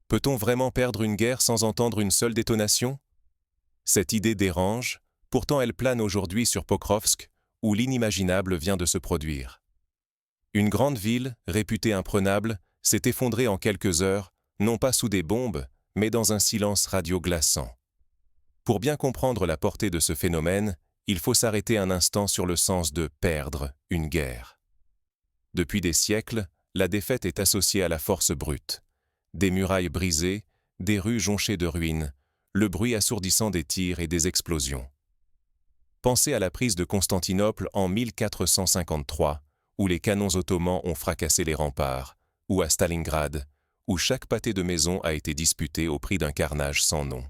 Peut-on vraiment perdre une guerre sans entendre une seule détonation? Cette idée dérange, pourtant elle plane aujourd'hui sur Pokrovsk, où l'inimaginable vient de se produire. Une grande ville, réputée imprenable, s'est effondrée en quelques heures, non pas sous des bombes, mais dans un silence radio glaçant. Pour bien comprendre la portée de ce phénomène, il faut s'arrêter un instant sur le sens de « perdre » une guerre. Depuis des siècles, la défaite est associée à la force brute. Des murailles brisées, des rues jonchées de ruines, le bruit assourdissant des tirs et des explosions. Pensez à la prise de Constantinople en 1453, où les canons ottomans ont fracassé les remparts, ou à Stalingrad, où chaque pâté de maison a été disputé au prix d'un carnage sans nom.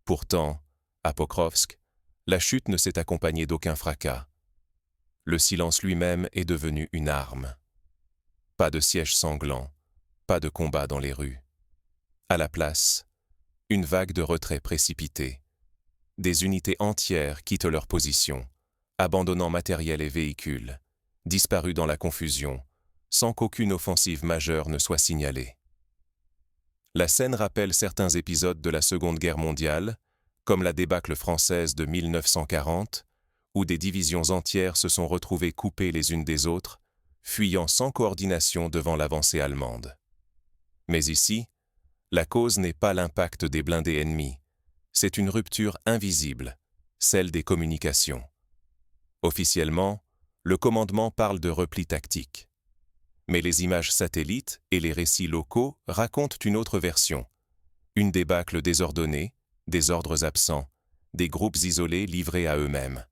Pourtant, à Pokrovsk, la chute ne s'est accompagnée d'aucun fracas. Le silence lui-même est devenu une arme. Pas de siège sanglant, pas de combat dans les rues. À la place, une vague de retrait précipité. Des unités entières quittent leur position, abandonnant matériel et véhicules, disparus dans la confusion, sans qu'aucune offensive majeure ne soit signalée. La scène rappelle certains épisodes de la Seconde Guerre mondiale, comme la débâcle française de 1940, où des divisions entières se sont retrouvées coupées les unes des autres, fuyant sans coordination devant l'avancée allemande. Mais ici, la cause n'est pas l'impact des blindés ennemis, c'est une rupture invisible, celle des communications. Officiellement, le commandement parle de repli tactique. Mais les images satellites et les récits locaux racontent une autre version. Une débâcle désordonnée, des ordres absents, des groupes isolés livrés à eux-mêmes.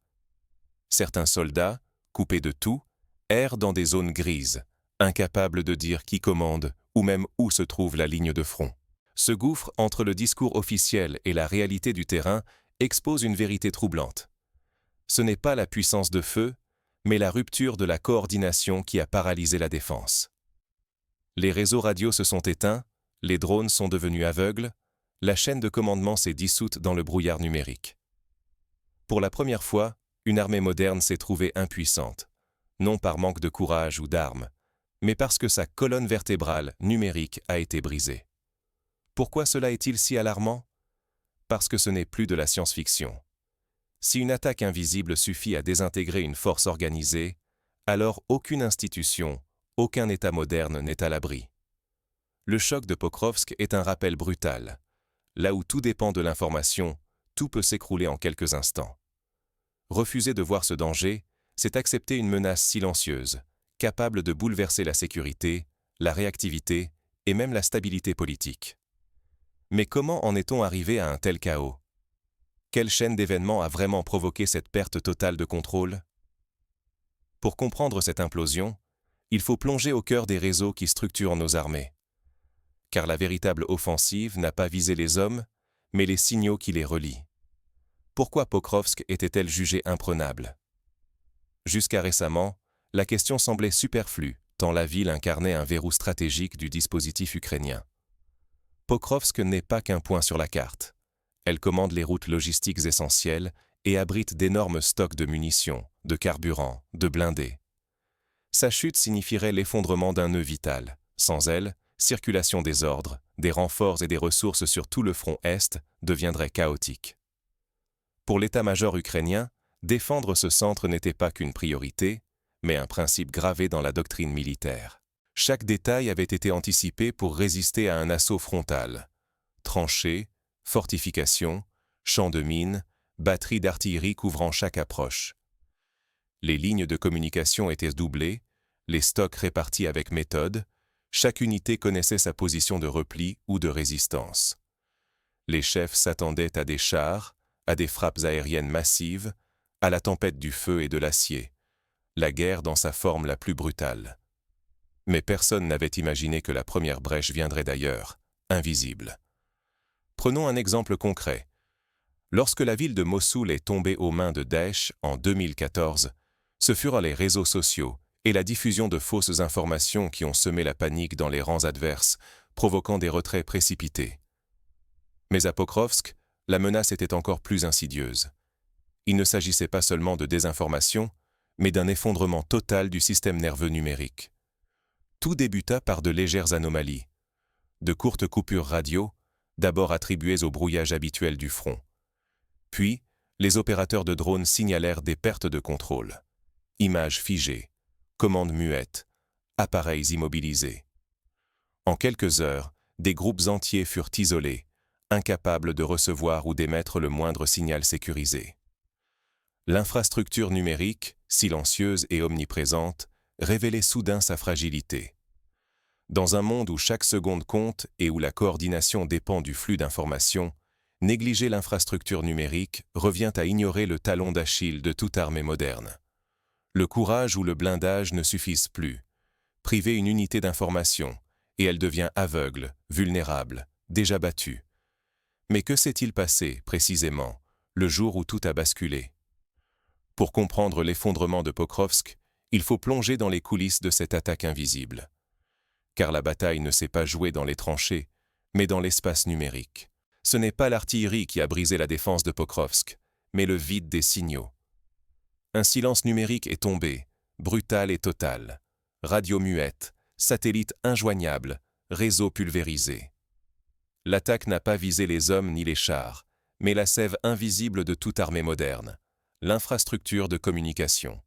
Certains soldats, coupés de tout, errent dans des zones grises, incapables de dire qui commande ou même où se trouve la ligne de front. Ce gouffre entre le discours officiel et la réalité du terrain expose une vérité troublante. Ce n'est pas la puissance de feu, mais la rupture de la coordination qui a paralysé la défense. Les réseaux radios se sont éteints, les drones sont devenus aveugles, la chaîne de commandement s'est dissoute dans le brouillard numérique. Pour la première fois, une armée moderne s'est trouvée impuissante, non par manque de courage ou d'armes, mais parce que sa colonne vertébrale numérique a été brisée. Pourquoi cela est-il si alarmant? Parce que ce n'est plus de la science-fiction. Si une attaque invisible suffit à désintégrer une force organisée, alors aucune institution, aucun État moderne n'est à l'abri. Le choc de Pokrovsk est un rappel brutal. Là où tout dépend de l'information, tout peut s'écrouler en quelques instants. Refuser de voir ce danger, c'est accepter une menace silencieuse, capable de bouleverser la sécurité, la réactivité et même la stabilité politique. Mais comment en est-on arrivé à un tel chaos? Quelle chaîne d'événements a vraiment provoqué cette perte totale de contrôle? Pour comprendre cette implosion, il faut plonger au cœur des réseaux qui structurent nos armées. Car la véritable offensive n'a pas visé les hommes, mais les signaux qui les relient. Pourquoi Pokrovsk était-elle jugée imprenable? Jusqu'à récemment, la question semblait superflue, tant la ville incarnait un verrou stratégique du dispositif ukrainien. Pokrovsk n'est pas qu'un point sur la carte. Elle commande les routes logistiques essentielles et abrite d'énormes stocks de munitions, de carburant, de blindés. Sa chute signifierait l'effondrement d'un nœud vital. Sans elle, circulation des ordres, des renforts et des ressources sur tout le front Est deviendrait chaotique. Pour l'état-major ukrainien, défendre ce centre n'était pas qu'une priorité, mais un principe gravé dans la doctrine militaire. Chaque détail avait été anticipé pour résister à un assaut frontal. Tranchées, fortifications, champs de mines, batteries d'artillerie couvrant chaque approche. Les lignes de communication étaient doublées, les stocks répartis avec méthode, chaque unité connaissait sa position de repli ou de résistance. Les chefs s'attendaient à des chars, à des frappes aériennes massives, à la tempête du feu et de l'acier, la guerre dans sa forme la plus brutale. Mais personne n'avait imaginé que la première brèche viendrait d'ailleurs, invisible. Prenons un exemple concret. Lorsque la ville de Mossoul est tombée aux mains de Daesh en 2014, ce furent les réseaux sociaux et la diffusion de fausses informations qui ont semé la panique dans les rangs adverses, provoquant des retraits précipités. Mais à Pokrovsk, la menace était encore plus insidieuse. Il ne s'agissait pas seulement de désinformation, mais d'un effondrement total du système nerveux numérique. Tout débuta par de légères anomalies. De courtes coupures radio, d'abord attribuées au brouillage habituel du front. Puis, les opérateurs de drones signalèrent des pertes de contrôle. Images figées, commandes muettes, appareils immobilisés. En quelques heures, des groupes entiers furent isolés, incapables de recevoir ou d'émettre le moindre signal sécurisé. L'infrastructure numérique, silencieuse et omniprésente, révélait soudain sa fragilité. Dans un monde où chaque seconde compte et où la coordination dépend du flux d'informations, négliger l'infrastructure numérique revient à ignorer le talon d'Achille de toute armée moderne. Le courage ou le blindage ne suffisent plus. Priver une unité d'information, et elle devient aveugle, vulnérable, déjà battue. Mais que s'est-il passé, précisément, le jour où tout a basculé? Pour comprendre l'effondrement de Pokrovsk, il faut plonger dans les coulisses de cette attaque invisible. Car la bataille ne s'est pas jouée dans les tranchées, mais dans l'espace numérique. Ce n'est pas l'artillerie qui a brisé la défense de Pokrovsk, mais le vide des signaux. Un silence numérique est tombé, brutal et total. Radio muette, satellite injoignable, réseau pulvérisé. L'attaque n'a pas visé les hommes ni les chars, mais la sève invisible de toute armée moderne, l'infrastructure de communication.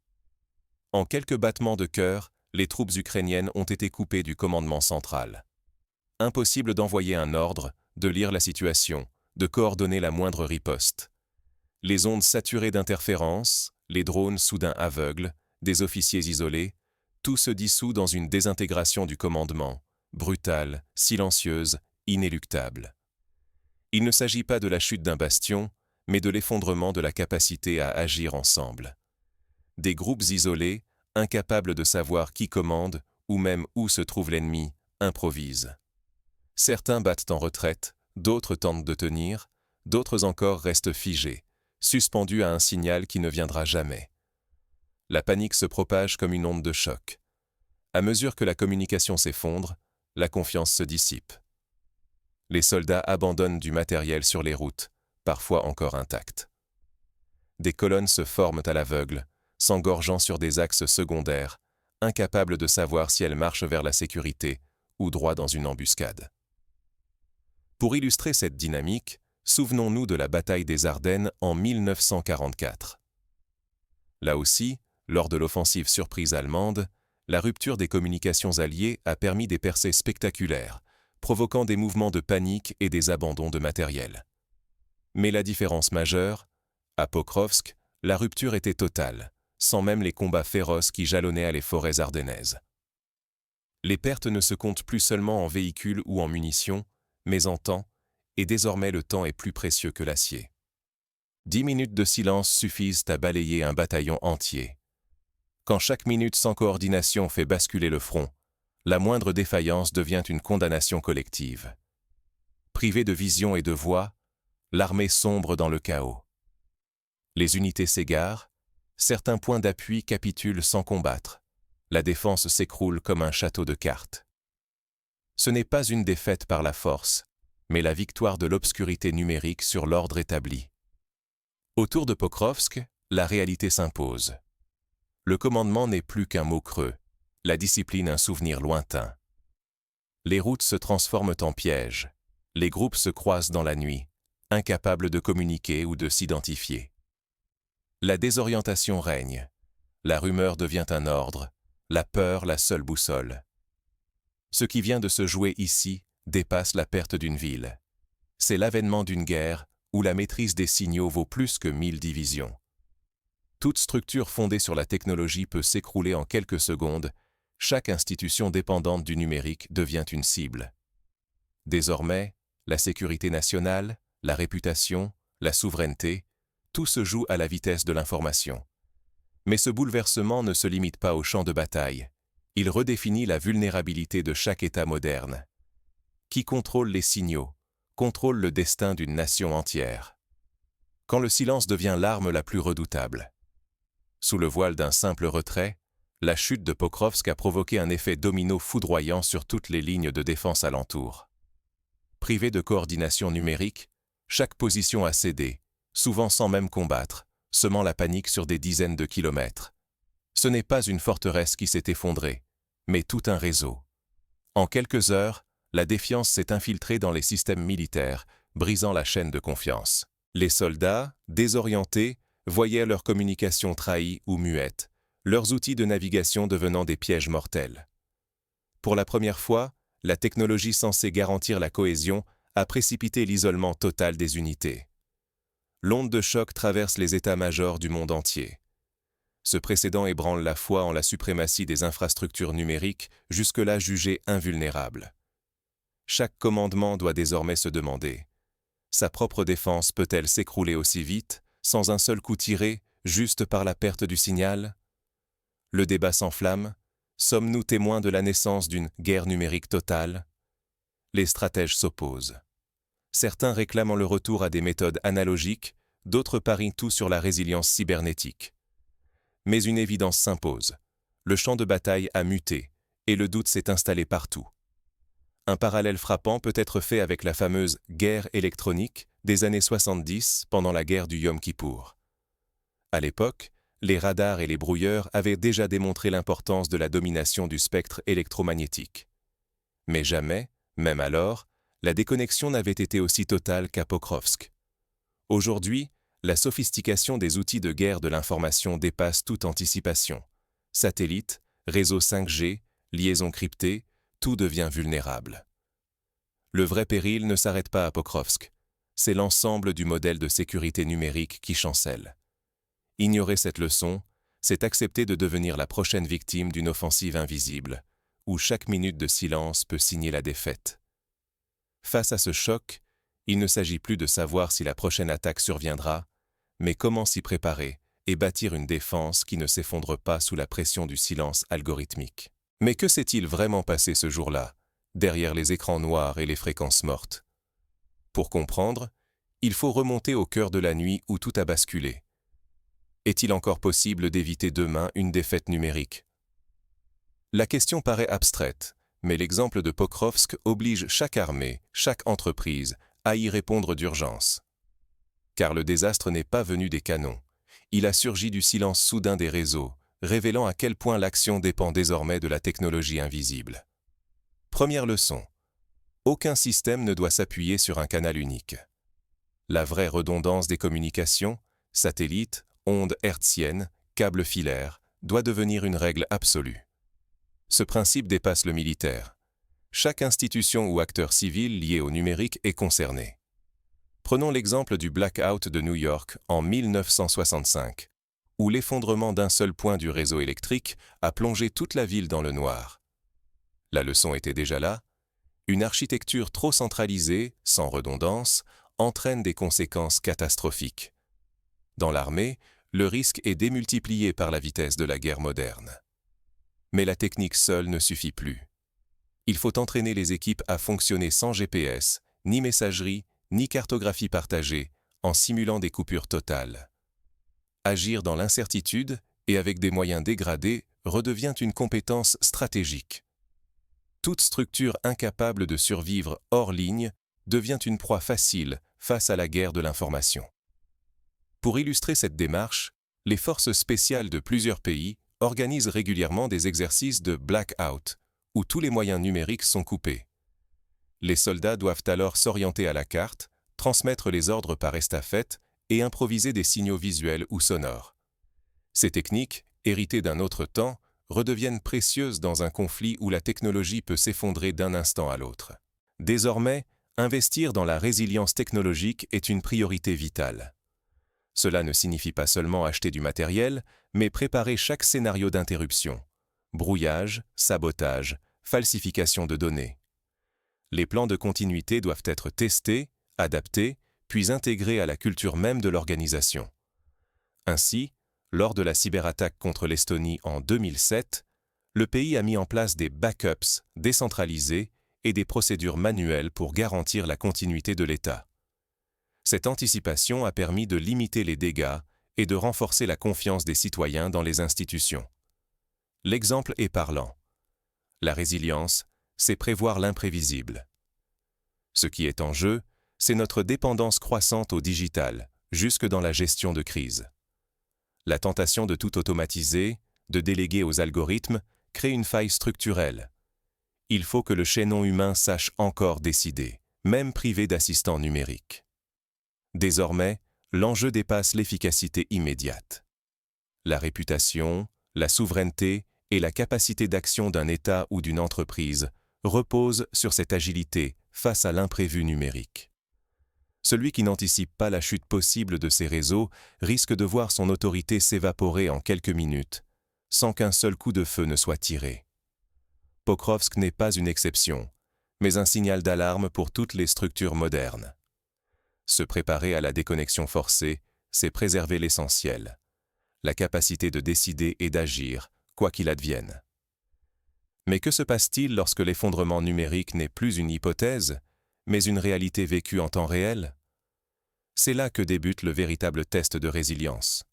En quelques battements de cœur, les troupes ukrainiennes ont été coupées du commandement central. Impossible d'envoyer un ordre, de lire la situation, de coordonner la moindre riposte. Les ondes saturées d'interférences, les drones soudain aveugles, des officiers isolés, tout se dissout dans une désintégration du commandement, brutale, silencieuse, inéluctable. Il ne s'agit pas de la chute d'un bastion, mais de l'effondrement de la capacité à agir ensemble. Des groupes isolés, incapables de savoir qui commande, ou même où se trouve l'ennemi, improvisent. Certains battent en retraite, d'autres tentent de tenir, d'autres encore restent figés, suspendus à un signal qui ne viendra jamais. La panique se propage comme une onde de choc. À mesure que la communication s'effondre, la confiance se dissipe. Les soldats abandonnent du matériel sur les routes, parfois encore intact. Des colonnes se forment à l'aveugle, s'engorgeant sur des axes secondaires, incapables de savoir si elles marchent vers la sécurité ou droit dans une embuscade. Pour illustrer cette dynamique, souvenons-nous de la bataille des Ardennes en 1944. Là aussi, lors de l'offensive surprise allemande, la rupture des communications alliées a permis des percées spectaculaires, provoquant des mouvements de panique et des abandons de matériel. Mais la différence majeure, à Pokrovsk, la rupture était totale, sans même les combats féroces qui jalonnaient les forêts ardennaises. Les pertes ne se comptent plus seulement en véhicules ou en munitions, mais en temps, et désormais le temps est plus précieux que l'acier. 10 minutes de silence suffisent à balayer un bataillon entier. Quand chaque minute sans coordination fait basculer le front, la moindre défaillance devient une condamnation collective. Privée de vision et de voix, l'armée sombre dans le chaos. Les unités s'égarent, certains points d'appui capitulent sans combattre. La défense s'écroule comme un château de cartes. Ce n'est pas une défaite par la force, mais la victoire de l'obscurité numérique sur l'ordre établi. Autour de Pokrovsk, la réalité s'impose. Le commandement n'est plus qu'un mot creux, la discipline un souvenir lointain. Les routes se transforment en pièges, les groupes se croisent dans la nuit, incapables de communiquer ou de s'identifier. La désorientation règne, la rumeur devient un ordre, la peur la seule boussole. Ce qui vient de se jouer ici dépasse la perte d'une ville. C'est l'avènement d'une guerre où la maîtrise des signaux vaut plus que 1000 divisions. Toute structure fondée sur la technologie peut s'écrouler en quelques secondes, chaque institution dépendante du numérique devient une cible. Désormais, la sécurité nationale, la réputation, la souveraineté, tout se joue à la vitesse de l'information. Mais ce bouleversement ne se limite pas au champ de bataille. Il redéfinit la vulnérabilité de chaque État moderne. Qui contrôle les signaux, contrôle le destin d'une nation entière. Quand le silence devient l'arme la plus redoutable. Sous le voile d'un simple retrait, la chute de Pokrovsk a provoqué un effet domino foudroyant sur toutes les lignes de défense alentour. Privée de coordination numérique, chaque position a cédé, souvent sans même combattre, semant la panique sur des dizaines de kilomètres. Ce n'est pas une forteresse qui s'est effondrée, mais tout un réseau. En quelques heures, la défiance s'est infiltrée dans les systèmes militaires, brisant la chaîne de confiance. Les soldats, désorientés, voyaient leur communication trahie ou muette, leurs outils de navigation devenant des pièges mortels. Pour la première fois, la technologie censée garantir la cohésion a précipité l'isolement total des unités. L'onde de choc traverse les états-majors du monde entier. Ce précédent ébranle la foi en la suprématie des infrastructures numériques, jusque-là jugées invulnérables. Chaque commandement doit désormais se demander: sa propre défense peut-elle s'écrouler aussi vite, sans un seul coup tiré, juste par la perte du signal? Le débat s'enflamme. Sommes-nous témoins de la naissance d'une guerre numérique totale? Les stratèges s'opposent. Certains réclament le retour à des méthodes analogiques, d'autres parient tout sur la résilience cybernétique. Mais une évidence s'impose. Le champ de bataille a muté, et le doute s'est installé partout. Un parallèle frappant peut être fait avec la fameuse « guerre électronique » des années 70 pendant la guerre du Yom Kippour. À l'époque, les radars et les brouilleurs avaient déjà démontré l'importance de la domination du spectre électromagnétique. Mais jamais, même alors, la déconnexion n'avait été aussi totale qu'à Pokrovsk. Aujourd'hui, la sophistication des outils de guerre de l'information dépasse toute anticipation. Satellites, réseaux 5G, liaisons cryptées, tout devient vulnérable. Le vrai péril ne s'arrête pas à Pokrovsk. C'est l'ensemble du modèle de sécurité numérique qui chancelle. Ignorer cette leçon, c'est accepter de devenir la prochaine victime d'une offensive invisible, où chaque minute de silence peut signer la défaite. Face à ce choc, il ne s'agit plus de savoir si la prochaine attaque surviendra, mais comment s'y préparer et bâtir une défense qui ne s'effondre pas sous la pression du silence algorithmique. Mais que s'est-il vraiment passé ce jour-là, derrière les écrans noirs et les fréquences mortes? Pour comprendre, il faut remonter au cœur de la nuit où tout a basculé. Est-il encore possible d'éviter demain une défaite numérique? La question paraît abstraite, mais l'exemple de Pokrovsk oblige chaque armée, chaque entreprise, à y répondre d'urgence. Car le désastre n'est pas venu des canons. Il a surgi du silence soudain des réseaux, révélant à quel point l'action dépend désormais de la technologie invisible. Première leçon. Aucun système ne doit s'appuyer sur un canal unique. La vraie redondance des communications, satellites, ondes hertziennes, câbles filaires, doit devenir une règle absolue. Ce principe dépasse le militaire. Chaque institution ou acteur civil lié au numérique est concerné. Prenons l'exemple du blackout de New York en 1965, où l'effondrement d'un seul point du réseau électrique a plongé toute la ville dans le noir. La leçon était déjà là. Une architecture trop centralisée, sans redondance, entraîne des conséquences catastrophiques. Dans l'armée, le risque est démultiplié par la vitesse de la guerre moderne. Mais la technique seule ne suffit plus. Il faut entraîner les équipes à fonctionner sans GPS, ni messagerie, ni cartographie partagée, en simulant des coupures totales. Agir dans l'incertitude et avec des moyens dégradés redevient une compétence stratégique. Toute structure incapable de survivre hors ligne devient une proie facile face à la guerre de l'information. Pour illustrer cette démarche, les forces spéciales de plusieurs pays organisent régulièrement des exercices de blackout, où tous les moyens numériques sont coupés. Les soldats doivent alors s'orienter à la carte, transmettre les ordres par estafette et improviser des signaux visuels ou sonores. Ces techniques, héritées d'un autre temps, redeviennent précieuses dans un conflit où la technologie peut s'effondrer d'un instant à l'autre. Désormais, investir dans la résilience technologique est une priorité vitale. Cela ne signifie pas seulement acheter du matériel, mais préparer chaque scénario d'interruption. Brouillage, sabotage, falsification de données. Les plans de continuité doivent être testés, adaptés, puis intégrés à la culture même de l'organisation. Ainsi, lors de la cyberattaque contre l'Estonie en 2007, le pays a mis en place des backups décentralisés et des procédures manuelles pour garantir la continuité de l'État. Cette anticipation a permis de limiter les dégâts et de renforcer la confiance des citoyens dans les institutions. L'exemple est parlant. La résilience, c'est prévoir l'imprévisible. Ce qui est en jeu, c'est notre dépendance croissante au digital, jusque dans la gestion de crise. La tentation de tout automatiser, de déléguer aux algorithmes, crée une faille structurelle. Il faut que le chaînon humain sache encore décider, même privé d'assistants numériques. Désormais, l'enjeu dépasse l'efficacité immédiate. La réputation, la souveraineté et la capacité d'action d'un État ou d'une entreprise reposent sur cette agilité face à l'imprévu numérique. Celui qui n'anticipe pas la chute possible de ces réseaux risque de voir son autorité s'évaporer en quelques minutes, sans qu'un seul coup de feu ne soit tiré. Pokrovsk n'est pas une exception, mais un signal d'alarme pour toutes les structures modernes. Se préparer à la déconnexion forcée, c'est préserver l'essentiel, la capacité de décider et d'agir, quoi qu'il advienne. Mais que se passe-t-il lorsque l'effondrement numérique n'est plus une hypothèse, mais une réalité vécue en temps réel? C'est là que débute le véritable test de résilience.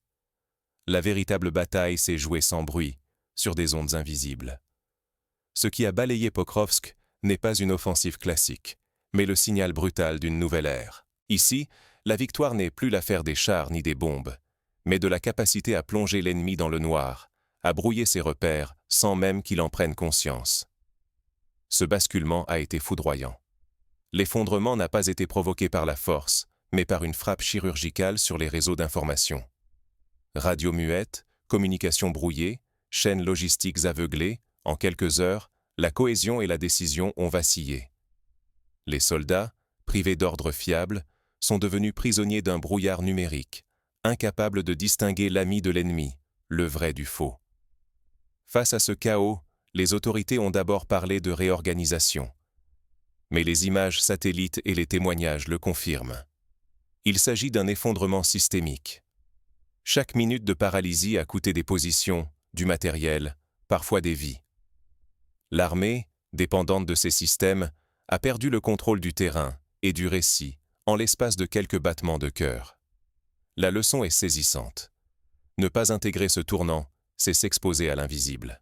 La véritable bataille s'est jouée sans bruit, sur des ondes invisibles. Ce qui a balayé Pokrovsk n'est pas une offensive classique, mais le signal brutal d'une nouvelle ère. Ici, la victoire n'est plus l'affaire des chars ni des bombes, mais de la capacité à plonger l'ennemi dans le noir, à brouiller ses repères sans même qu'il en prenne conscience. Ce basculement a été foudroyant. L'effondrement n'a pas été provoqué par la force, mais par une frappe chirurgicale sur les réseaux d'information. Radio muette, communication brouillée, chaînes logistiques aveuglées, en quelques heures, la cohésion et la décision ont vacillé. Les soldats, privés d'ordre fiable, sont devenus prisonniers d'un brouillard numérique, incapables de distinguer l'ami de l'ennemi, le vrai du faux. Face à ce chaos, les autorités ont d'abord parlé de réorganisation. Mais les images satellites et les témoignages le confirment. Il s'agit d'un effondrement systémique. Chaque minute de paralysie a coûté des positions, du matériel, parfois des vies. L'armée, dépendante de ces systèmes, a perdu le contrôle du terrain et du récit en l'espace de quelques battements de cœur. La leçon est saisissante. Ne pas intégrer ce tournant, c'est s'exposer à l'invisible.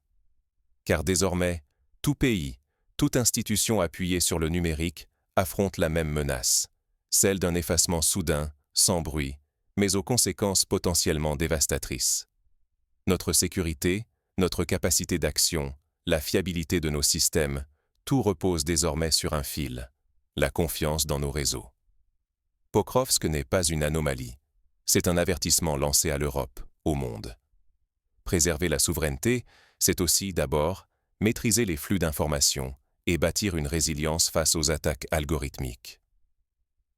Car désormais, tout pays, toute institution appuyée sur le numérique affronte la même menace, celle d'un effacement soudain, sans bruit, mais aux conséquences potentiellement dévastatrices. Notre sécurité, notre capacité d'action, la fiabilité de nos systèmes, tout repose désormais sur un fil, la confiance dans nos réseaux. Pokrovsk n'est pas une anomalie, c'est un avertissement lancé à l'Europe, au monde. Préserver la souveraineté, c'est aussi, d'abord, maîtriser les flux d'informations et bâtir une résilience face aux attaques algorithmiques.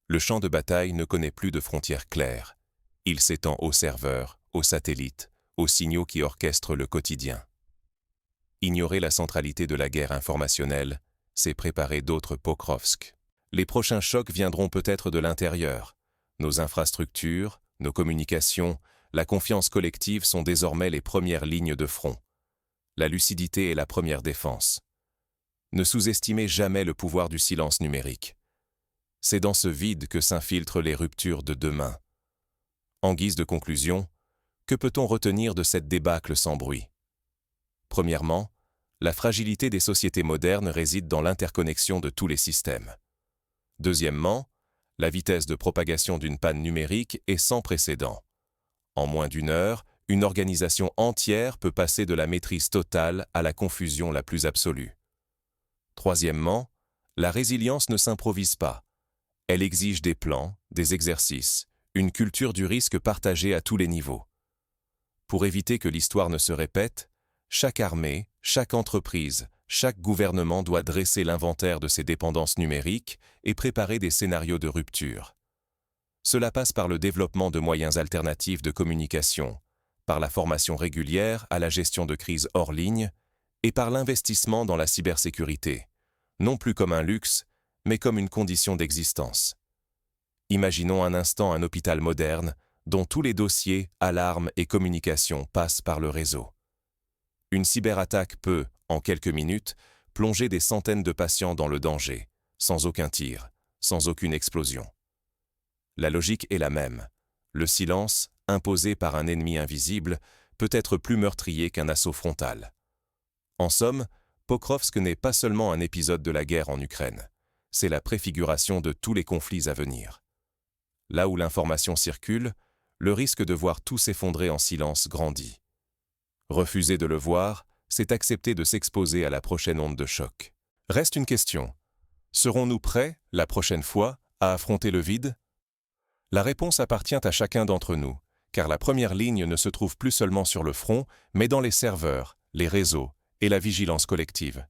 Le champ de bataille ne connaît plus de frontières claires. Il s'étend aux serveurs, aux satellites, aux signaux qui orchestrent le quotidien. Ignorer la centralité de la guerre informationnelle, c'est préparer d'autres Pokrovsk. Les prochains chocs viendront peut-être de l'intérieur. Nos infrastructures, nos communications, la confiance collective sont désormais les premières lignes de front. La lucidité est la première défense. Ne sous-estimez jamais le pouvoir du silence numérique. C'est dans ce vide que s'infiltrent les ruptures de demain. En guise de conclusion, que peut-on retenir de cette débâcle sans bruit? Premièrement, la fragilité des sociétés modernes réside dans l'interconnexion de tous les systèmes. Deuxièmement, la vitesse de propagation d'une panne numérique est sans précédent. En moins d'une heure, une organisation entière peut passer de la maîtrise totale à la confusion la plus absolue. Troisièmement, la résilience ne s'improvise pas. Elle exige des plans, des exercices, une culture du risque partagée à tous les niveaux. Pour éviter que l'histoire ne se répète, chaque armée, chaque entreprise, chaque gouvernement doit dresser l'inventaire de ses dépendances numériques et préparer des scénarios de rupture. Cela passe par le développement de moyens alternatifs de communication, par la formation régulière à la gestion de crises hors ligne et par l'investissement dans la cybersécurité, non plus comme un luxe, mais comme une condition d'existence. Imaginons un instant un hôpital moderne dont tous les dossiers, alarmes et communications passent par le réseau. Une cyberattaque peut, en quelques minutes, plonger des centaines de patients dans le danger, sans aucun tir, sans aucune explosion. La logique est la même. Le silence, imposé par un ennemi invisible, peut être plus meurtrier qu'un assaut frontal. En somme, Pokrovsk n'est pas seulement un épisode de la guerre en Ukraine, c'est la préfiguration de tous les conflits à venir. Là où l'information circule, le risque de voir tout s'effondrer en silence grandit. Refuser de le voir, c'est accepter de s'exposer à la prochaine onde de choc. Reste une question. Serons-nous prêts, la prochaine fois, à affronter le vide? La réponse appartient à chacun d'entre nous, car la première ligne ne se trouve plus seulement sur le front, mais dans les serveurs, les réseaux et la vigilance collective.